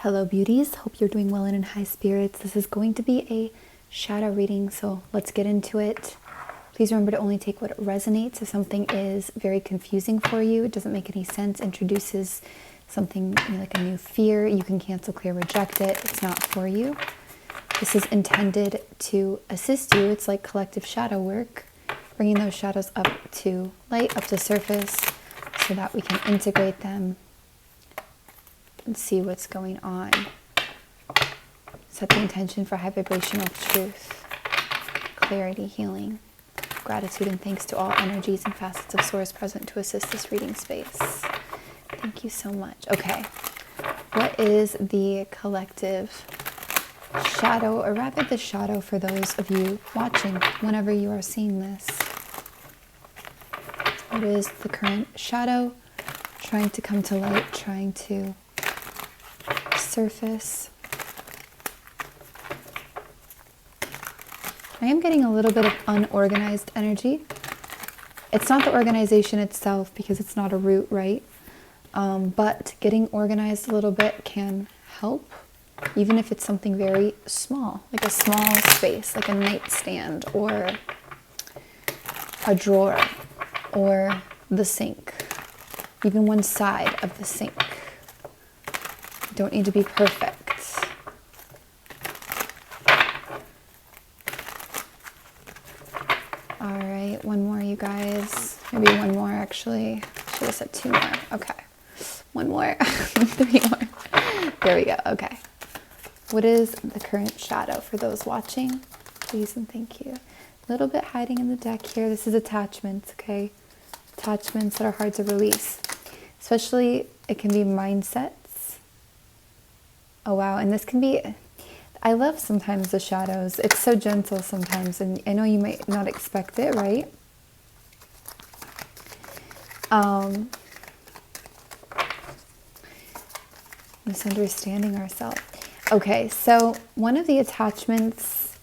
Hello beauties, hope you're doing well and in high spirits. This is going to be a shadow reading, so let's get into it. Please remember to only take what resonates. If something is very confusing for you, it doesn't make any sense, introduces something like a new fear, you can cancel, clear, reject it. It's not for you. This is intended to assist you. It's like collective shadow work, bringing those shadows up to light, up to surface, so that we can integrate them and see what's going on. Set the intention for high vibrational truth, clarity, healing, gratitude, and thanks to all energies and facets of Source present to assist this reading space. Thank you so much. Okay, what is the collective shadow, or rather the shadow for those of you watching whenever you are seeing this? What is the current shadow trying to come to light, trying to surface? I am getting a little bit of unorganized energy. It's not the organization itself because it's not a root, right? But getting organized a little bit can help, even if it's something very small, like a small space, like a nightstand or a drawer or the sink, even one side of the sink. Don't need to be perfect. All right, one more, you guys. Maybe one more, actually. Should have said two more. Okay, one more, three more. There we go. Okay. What is the current shadow for those watching? Please and thank you. A little bit hiding in the deck here. This is attachments, okay? Attachments that are hard to release. Especially, it can be mindsets. Oh wow, and this can be, I love sometimes the shadows. It's so gentle sometimes, and I know you might not expect it, right? Misunderstanding ourselves. Okay, so one of the attachments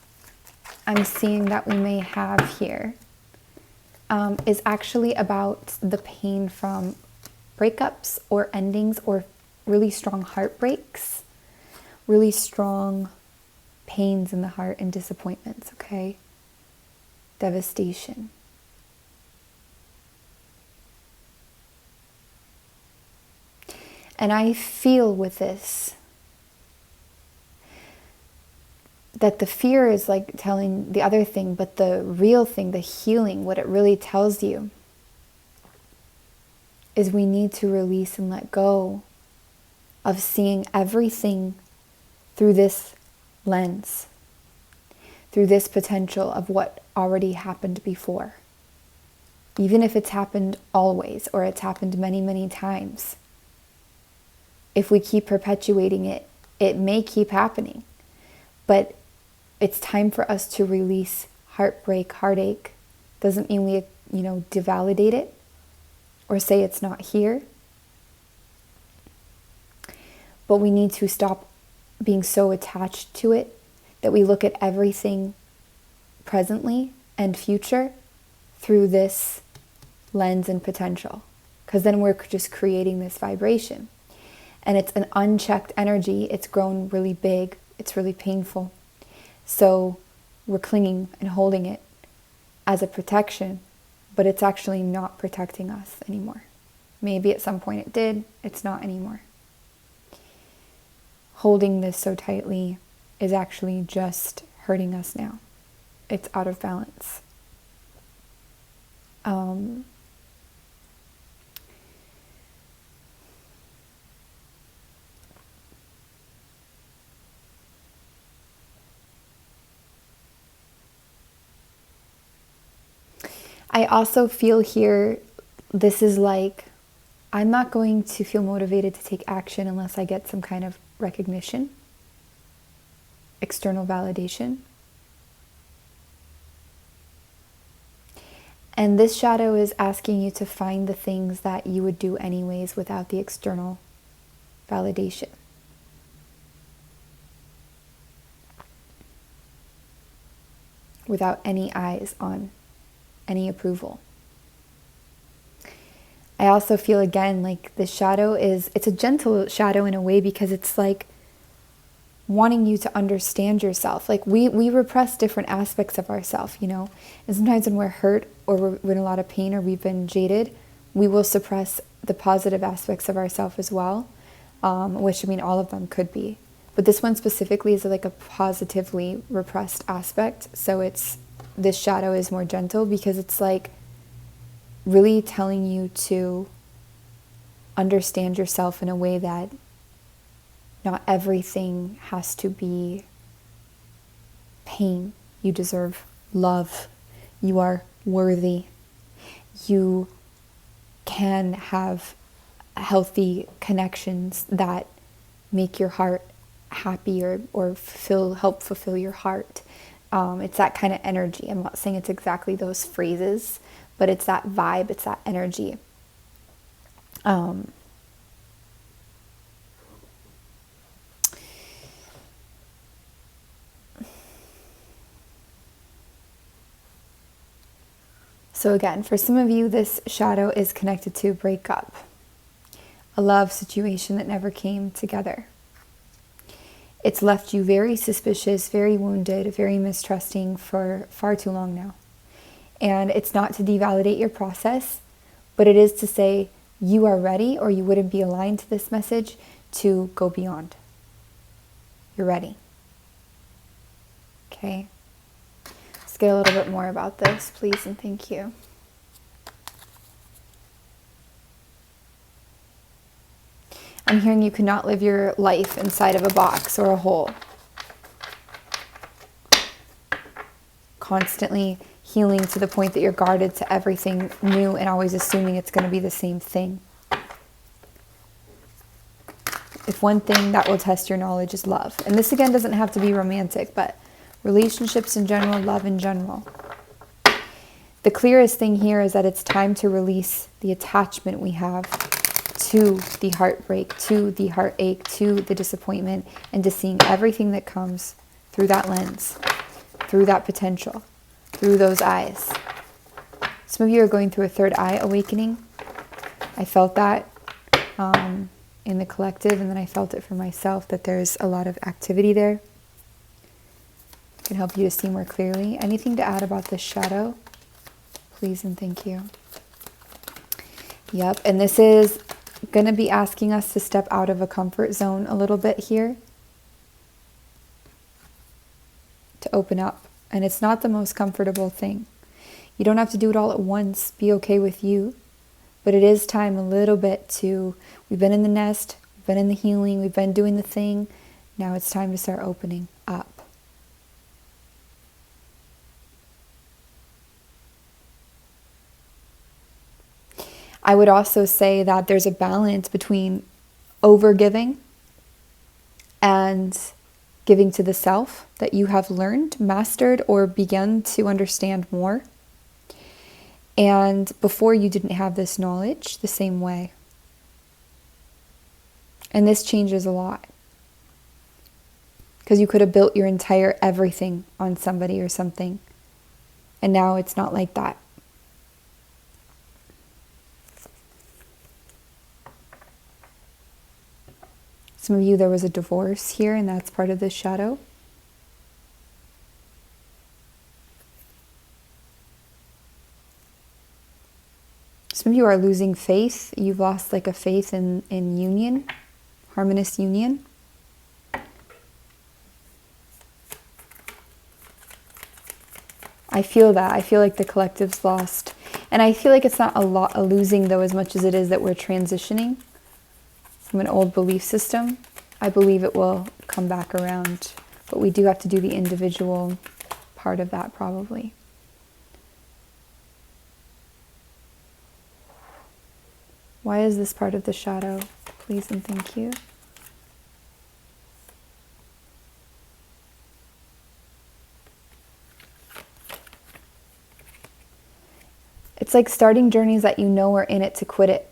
I'm seeing that we may have here is actually about the pain from breakups or endings or really strong heartbreaks. Really strong pains in the heart and disappointments, okay? Devastation. And I feel with this that the fear is like telling the other thing, but the real thing, the healing, what it really tells you is we need to release and let go of seeing everything through this lens, through this potential of what already happened before. Even if it's happened always, or it's happened many, many times. If we keep perpetuating it, it may keep happening. But it's time for us to release heartbreak, heartache. Doesn't mean we, devalidate it or say it's not here. But we need to stop being so attached to it that we look at everything presently and future through this lens and potential. Because then we're just creating this vibration. And it's an unchecked energy. It's grown really big. It's really painful. So we're clinging and holding it as a protection, but it's actually not protecting us anymore. Maybe at some point it did. It's not anymore. Holding this so tightly is actually just hurting us now. It's out of balance. I also feel here, this is like, I'm not going to feel motivated to take action unless I get some kind of recognition, external validation. And this shadow is asking you to find the things that you would do anyways without the external validation. Without any eyes on, any approval. I also feel again like the shadow is, it's a gentle shadow in a way because it's like wanting you to understand yourself. Like we repress different aspects of ourselves, you know, and sometimes when we're hurt or we're in a lot of pain or we've been jaded, we will suppress the positive aspects of ourselves as well, which, I mean, all of them could be. But this one specifically is like a positively repressed aspect. So this shadow is more gentle because it's like really telling you to understand yourself in a way that not everything has to be pain. You deserve love. You are worthy. You can have healthy connections that make your heart happy or help fulfill your heart. It's that kind of energy. I'm not saying it's exactly those phrases, but it's that vibe, it's that energy. So again, for some of you, this shadow is connected to a breakup, a love situation that never came together. It's left you very suspicious, very wounded, very mistrusting for far too long now. And it's not to devalidate your process, but it is to say you are ready, or you wouldn't be aligned to this message, to go beyond. You're ready. Okay? Let's get a little bit more about this, please, and thank you. I'm hearing you cannot live your life inside of a box or a hole. Constantly healing to the point that you're guarded to everything new and always assuming it's going to be the same thing. If one thing that will test your knowledge is love. And this again doesn't have to be romantic, but relationships in general, love in general. The clearest thing here is that it's time to release the attachment we have to the heartbreak, to the heartache, to the disappointment, and to seeing everything that comes through that lens, through that potential, through those eyes. Some of you are going through a third eye awakening. I felt that in the collective, and then I felt it for myself, that there's a lot of activity there. It can help you to see more clearly. Anything to add about this shadow? Please and thank you. Yep, and this is going to be asking us to step out of a comfort zone a little bit here, to open up. And it's not the most comfortable thing. You don't have to do it all at once. Be okay with you. But it is time a little bit to, we've been in the nest, we've been in the healing, we've been doing the thing. Now it's time to start opening up. I would also say that there's a balance between overgiving and giving to the self that you have learned, mastered, or begun to understand more. And before you didn't have this knowledge the same way. And this changes a lot. Because you could have built your entire everything on somebody or something. And now it's not like that. Some of you, there was a divorce here, and that's part of this shadow. Some of you are losing faith. You've lost like a faith in union, harmonious union. I feel that. I feel like the collective's lost. And I feel like it's not a losing, though, as much as it is that we're transitioning from an old belief system. I believe it will come back around. But we do have to do the individual part of that, probably. Why is this part of the shadow? Please and thank you. It's like starting journeys that you know are in it to quit it.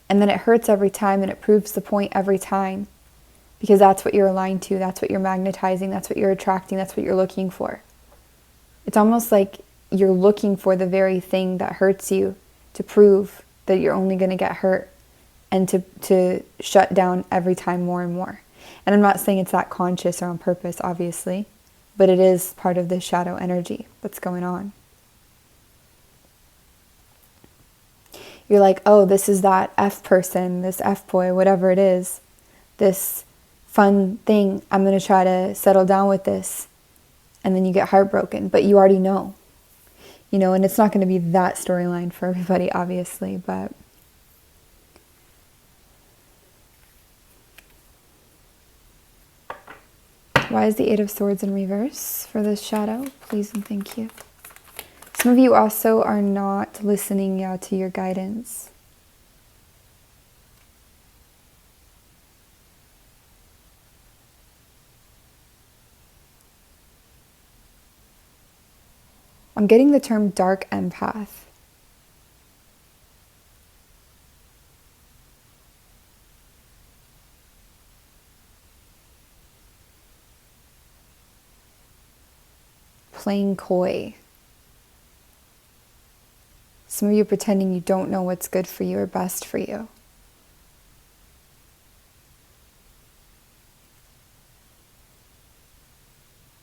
And then it hurts every time, and it proves the point every time. Because that's what you're aligned to, that's what you're magnetizing, that's what you're attracting, that's what you're looking for. It's almost like you're looking for the very thing that hurts you to prove that you're only going to get hurt, and to shut down every time more and more. And I'm not saying it's that conscious or on purpose, obviously, but it is part of the shadow energy that's going on. You're like, oh, this is that F person, this F boy, whatever it is, this fun thing. I'm going to try to settle down with this. And then you get heartbroken, but you already know, and it's not going to be that storyline for everybody, obviously, but why is the Eight of Swords in reverse for this shadow? Please and thank you. Some of you also are not listening to your guidance. I'm getting the term dark empath. Playing coy. Some of you are pretending you don't know what's good for you or best for you.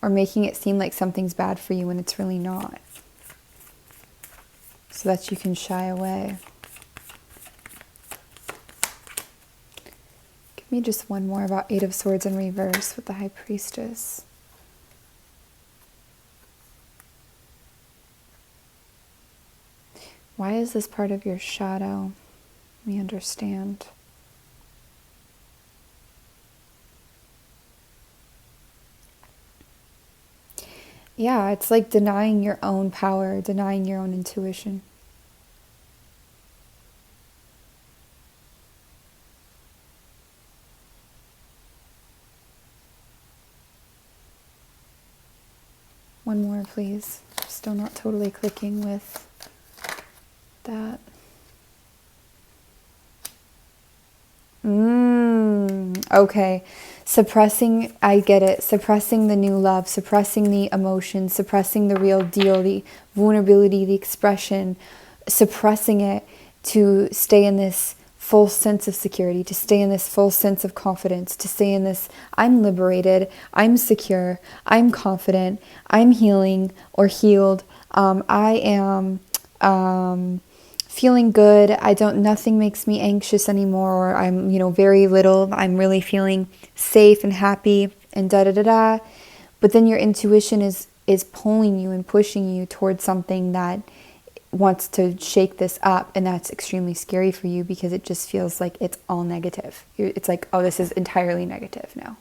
Or making it seem like something's bad for you when it's really not. So that you can shy away. Give me just one more about Eight of Swords in reverse with the High Priestess. Why is this part of your shadow? Let me understand. Yeah, it's like denying your own power, denying your own intuition. One more, please. Still not totally clicking with that. Okay. Suppressing, I get it. Suppressing the new love, suppressing the emotion, suppressing the real deal, the vulnerability, the expression, suppressing it to stay in this full sense of security, to stay in this full sense of confidence, to stay in this, I'm liberated, I'm secure, I'm confident, I'm healing or healed, I am feeling good, nothing makes me anxious anymore, or I'm, very little, I'm really feeling safe and happy and da-da-da-da. But then your intuition is pulling you and pushing you towards something that wants to shake this up, and that's extremely scary for you because it just feels like it's all negative. It's like, oh, this is entirely negative now.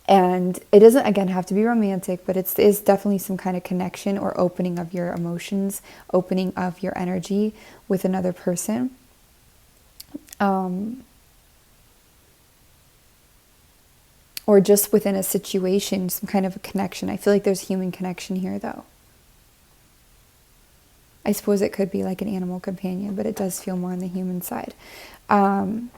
And it doesn't, again, have to be romantic, but it is definitely some kind of connection or opening of your emotions, opening of your energy with another person. Or just within a situation, some kind of a connection. I feel like there's human connection here, though. I suppose it could be like an animal companion, but it does feel more on the human side. And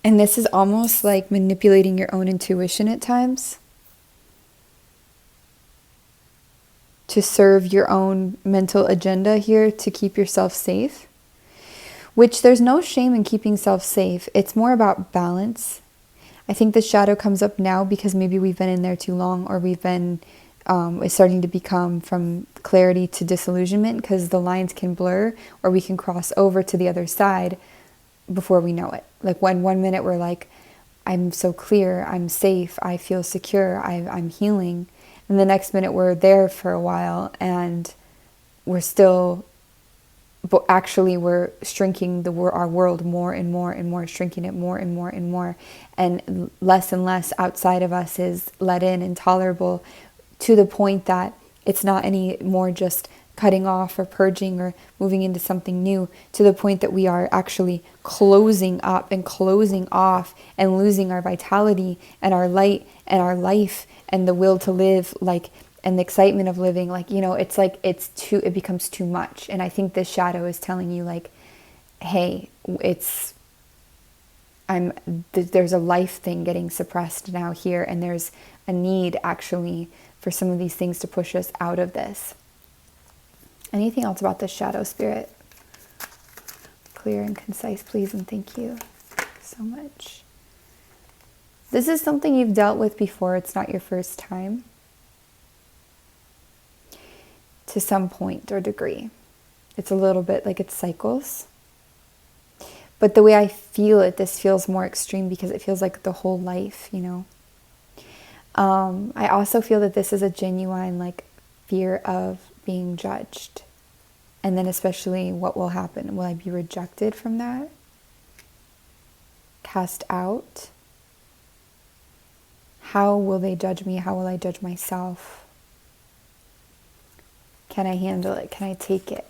this is almost like manipulating your own intuition at times to serve your own mental agenda here to keep yourself safe, which there's no shame in keeping self safe. It's more about balance. I think the shadow comes up now because maybe we've been in there too long, or we've been, it's starting to become from clarity to disillusionment because the lines can blur, or we can cross over to the other side before we know it. Like when 1 minute we're like, I'm so clear, I'm safe, I feel secure, I'm healing. And the next minute we're there for a while and we're still, but actually we're shrinking our world more and more and more, shrinking it more and more and more. And less outside of us is let in and tolerable, to the point that it's not any more just cutting off or purging or moving into something new, to the point that we are actually closing up and closing off and losing our vitality and our light and our life and the will to live, like, and the excitement of living. Like, it's like it becomes too much. And I think this shadow is telling you, like, hey, there's a life thing getting suppressed now here, and there's a need actually for some of these things to push us out of this. Anything else about this shadow, Spirit? Clear and concise, please, and thank you so much. This is something you've dealt with before. It's not your first time. To some point or degree. It's a little bit like it cycles. But the way I feel it, this feels more extreme because it feels like the whole life, you know. I also feel that this is a genuine like fear of being judged. And then especially what will happen. Will I be rejected from that? Cast out? How will they judge me? How will I judge myself? Can I handle it? Can I take it?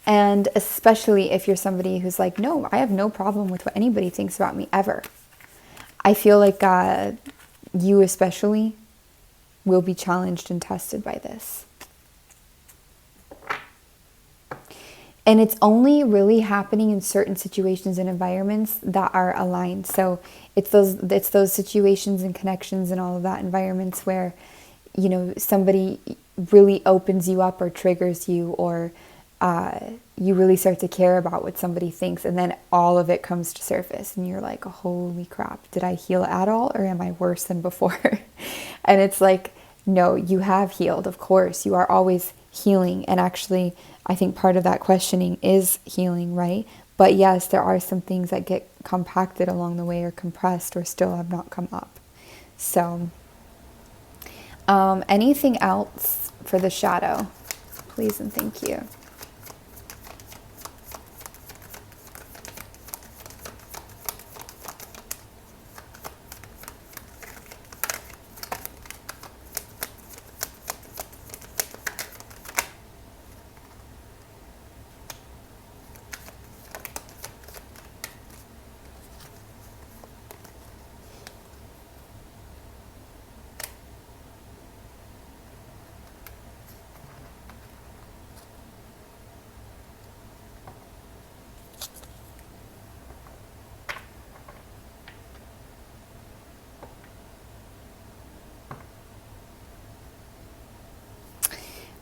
And especially if you're somebody who's like, no, I have no problem with what anybody thinks about me ever. I feel like you especially will be challenged and tested by this. And it's only really happening in certain situations and environments that are aligned. So it's those situations and connections and all of that environments where, you know, somebody really opens you up or triggers you, or you really start to care about what somebody thinks, and then all of it comes to surface and you're like, holy crap, did I heal at all, or am I worse than before? And it's like, no, you have healed. Of course, you are always healing. And actually, I think part of that questioning is healing, right? But yes, there are some things that get compacted along the way or compressed or still have not come up. So anything else for the shadow, please and thank you.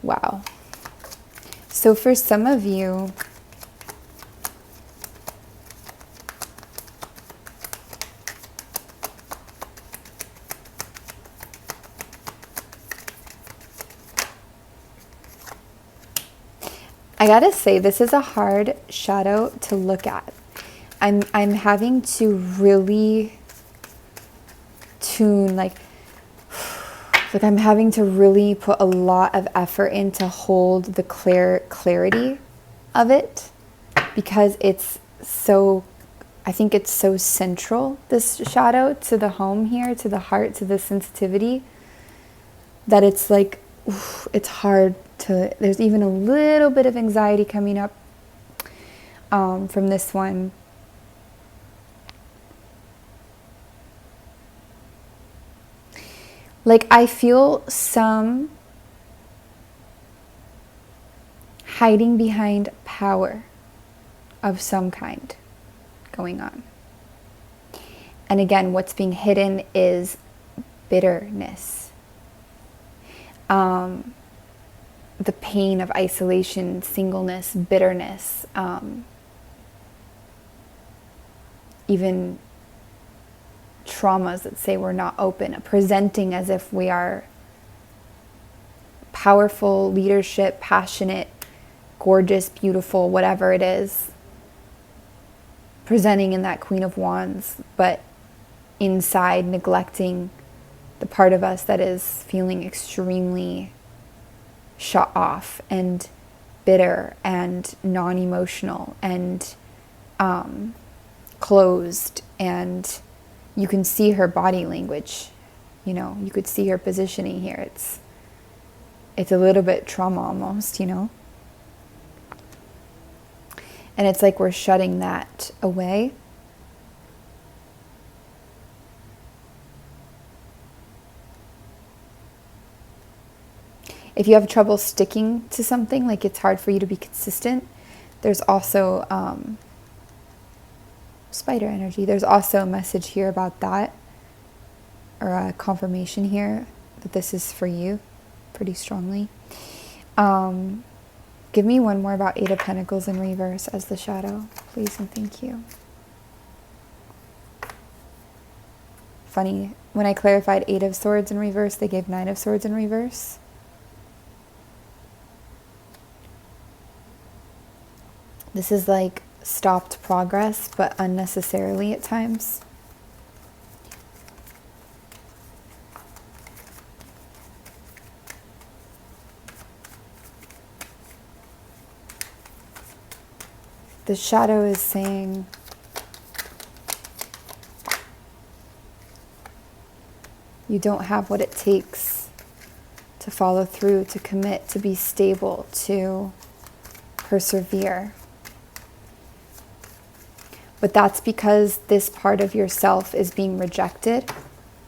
Wow. So for some of you, I gotta say, this is a hard shadow to look at. I'm having to really tune, like I'm having to really put a lot of effort in to hold the clarity of it, because it's so, I think it's so central, this shadow, to the home here, to the heart, to the sensitivity, that it's like, it's hard to, there's even a little bit of anxiety coming up from this one. Like, I feel some hiding behind power of some kind going on. And again, what's being hidden is bitterness. The pain of isolation, singleness, bitterness, even traumas that say we're not open, presenting as if we are powerful, leadership, passionate, gorgeous, beautiful, whatever it is, presenting in that Queen of Wands, but inside neglecting the part of us that is feeling extremely shut off and bitter and non-emotional and closed. And you can see her body language, you know, you could see her positioning here. It's a little bit trauma almost, you know. And it's like we're shutting that away. If you have trouble sticking to something, like it's hard for you to be consistent, there's also spider energy. There's also a message here about that, or a confirmation here that this is for you pretty strongly. Give me one more about Eight of Pentacles in reverse as the shadow, please and thank you. Funny, when I clarified Eight of Swords in reverse, they gave Nine of Swords in reverse. This is like stopped progress, but unnecessarily at times. The shadow is saying, you don't have what it takes to follow through, to commit, to be stable, to persevere. But that's because this part of yourself is being rejected,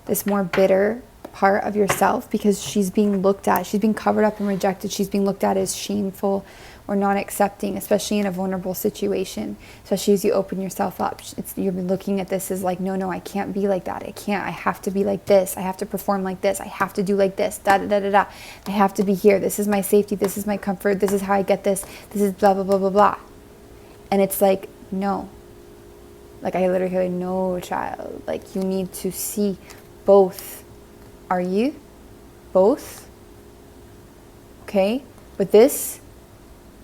this more bitter part of yourself, because she's being looked at, she's being covered up and rejected, she's being looked at as shameful or not accepting, especially in a vulnerable situation, especially as you open yourself up. You've been looking at this as like, no, I can't be like that. I can't. I have to be like this. I have to perform like this. I have to do like this. Da da da da da. I have to be here. This is my safety. This is my comfort. This is how I get this. This is blah blah blah blah blah. And it's like, no. Like I literally hear, no, child. Like you need to see both. Are you? Both? Okay? But this,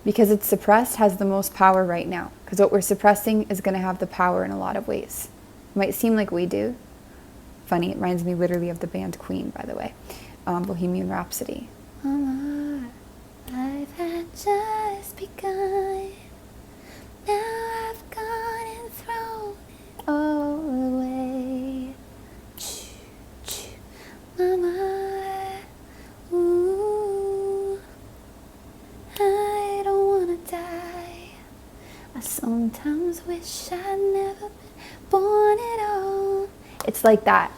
because it's suppressed, has the most power right now. Because what we're suppressing is going to have the power in a lot of ways. It might seem like we do. Funny, it reminds me literally of the band Queen, by the way. Bohemian Rhapsody. Life had just begun. Now I've gone and thrown it all away. Mama, ooh, I don't wanna die. I sometimes wish I'd never been born at all. It's like that,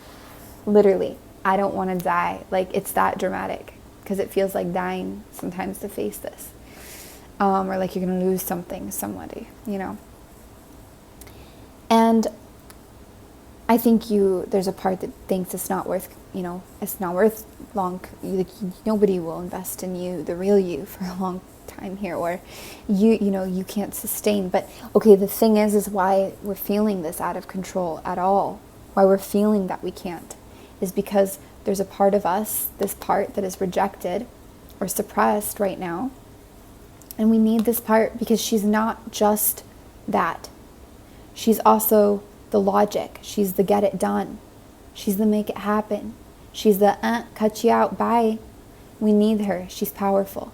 literally. I don't want to die. Like it's that dramatic because it feels like dying sometimes to face this, or like you're gonna lose something, somebody, you know. And I think there's a part that thinks it's not worth, it's not worth long, like nobody will invest in you, the real you, for a long time here, or you can't sustain. But okay, the thing is why we're feeling this out of control at all, why we're feeling that we can't, is because there's a part of us, this part that is rejected or suppressed right now. And we need this part because she's not just that. She's also the logic. She's the get it done. She's the make it happen. She's the cut you out, bye. We need her. She's powerful.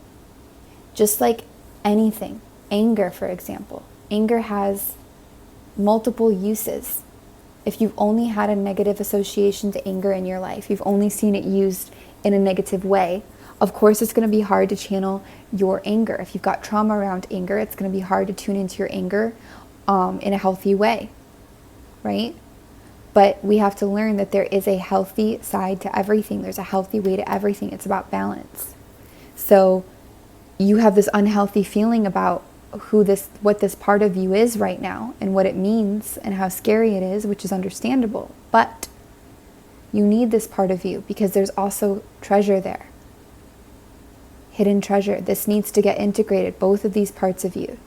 Just like anything. Anger, for example. Anger has multiple uses. If you've only had a negative association to anger in your life, you've only seen it used in a negative way, of course it's going to be hard to channel your anger. If you've got trauma around anger, it's going to be hard to tune into your anger in a healthy way. Right? But we have to learn that there is a healthy side to everything. There's a healthy way to everything. It's about balance. So you have this unhealthy feeling about what this part of you is right now and what it means and how scary it is, which is understandable. But you need this part of you because there's also treasure there. Hidden treasure. This needs to get integrated, both of these parts of you.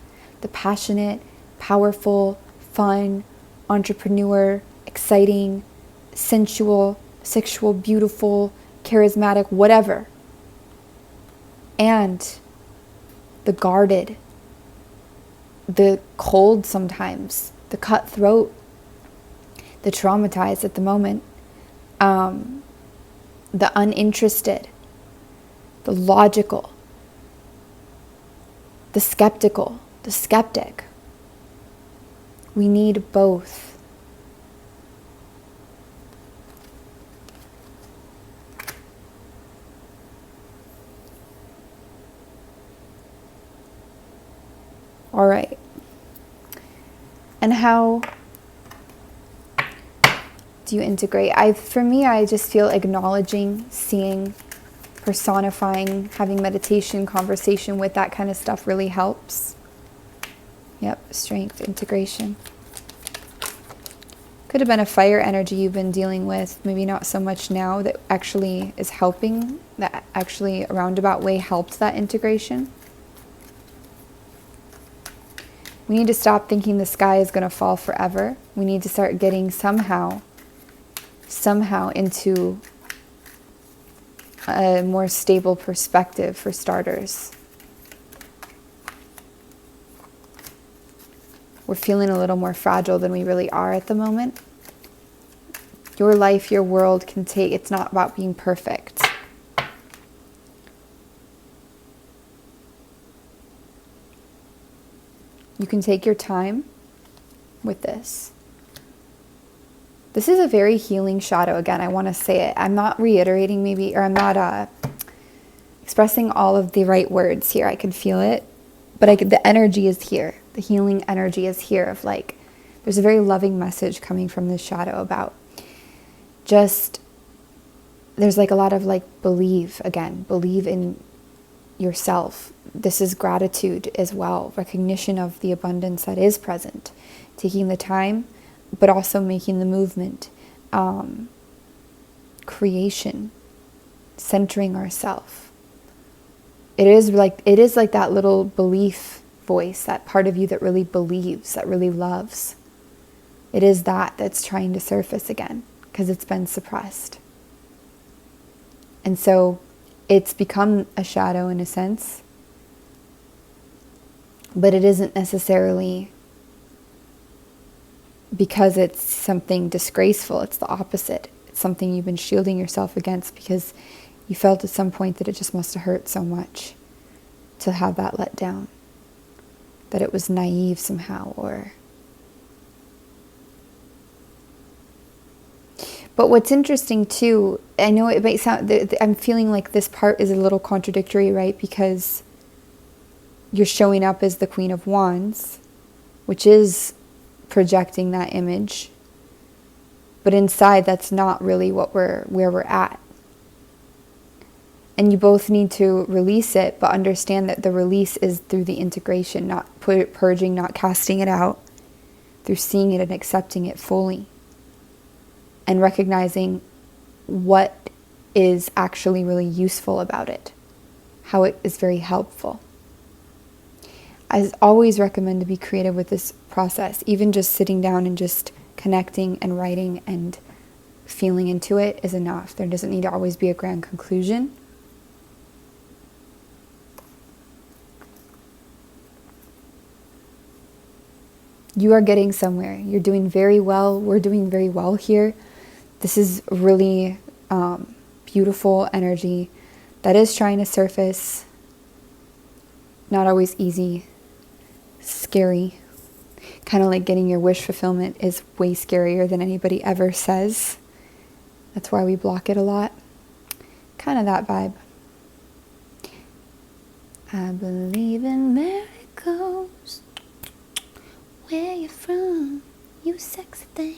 The passionate, powerful, fun, entrepreneur, exciting, sensual, sexual, beautiful, charismatic, whatever. And the guarded, the cold sometimes, the cutthroat, the traumatized at the moment, the uninterested, the logical, the skeptical, the skeptic. We need both. All right. And how do you integrate? For me, I just feel acknowledging, seeing, personifying, having meditation, conversation with that kind of stuff really helps. Yep, strength, integration. Could have been a fire energy you've been dealing with, maybe not so much now, that actually is helping, that actually a roundabout way helped that integration. We need to stop thinking the sky is going to fall forever. We need to start getting somehow into a more stable perspective for starters. We're feeling a little more fragile than we really are at the moment. Your life, your world can take, it's not about being perfect. You can take your time with this. This is a very healing shadow. Again, I want to say it. I'm not reiterating maybe, or I'm not expressing all of the right words here. I can feel it. But the energy is here. The healing energy is here of like, there's a very loving message coming from this shadow about just, there's like a lot of like believe in yourself. This is gratitude as well, recognition of the abundance that is present, taking the time, but also making the movement, creation, centering ourselves. It is like that little belief voice, that part of you that really believes, that really loves. It is that's trying to surface again because it's been suppressed. And so it's become a shadow in a sense, but it isn't necessarily because it's something disgraceful. It's the opposite. It's something you've been shielding yourself against because you felt at some point that it just must have hurt so much to have that let down, that it was naive somehow, or... But what's interesting too, I know it might sound, I'm feeling like this part is a little contradictory, right? Because you're showing up as the Queen of Wands, which is projecting that image. But inside, that's not really where we're at. And you both need to release it, but understand that the release is through the integration, not purging, not casting it out, through seeing it and accepting it fully. And recognizing what is actually really useful about it, how it is very helpful. I always recommend to be creative with this process, even just sitting down and just connecting and writing and feeling into it is enough. There doesn't need to always be a grand conclusion. You are getting somewhere. You're doing very well. We're doing very well here. This is really beautiful energy that is trying to surface. Not always easy. Scary. Kind of like getting your wish fulfillment is way scarier than anybody ever says. That's why we block it a lot. Kind of that vibe. I believe in miracles. Where you from? You sexy thing.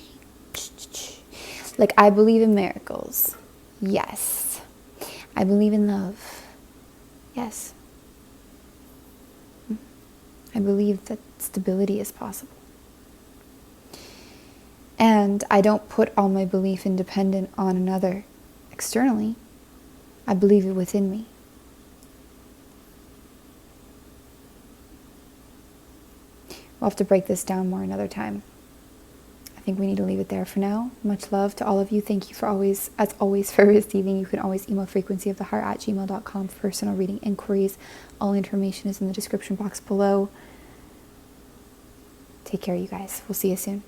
Like, I believe in miracles. Yes. I believe in love. Yes. I believe that stability is possible. And I don't put all my belief and dependent on another externally. I believe it within me. We'll have to break this down more another time. I think we need to leave it there for now. Much love to all of you. Thank you for always, as always, for receiving. You can always email frequencyoftheheart@gmail.com for personal reading inquiries. All information is in the description box below. Take care, you guys. We'll see you soon.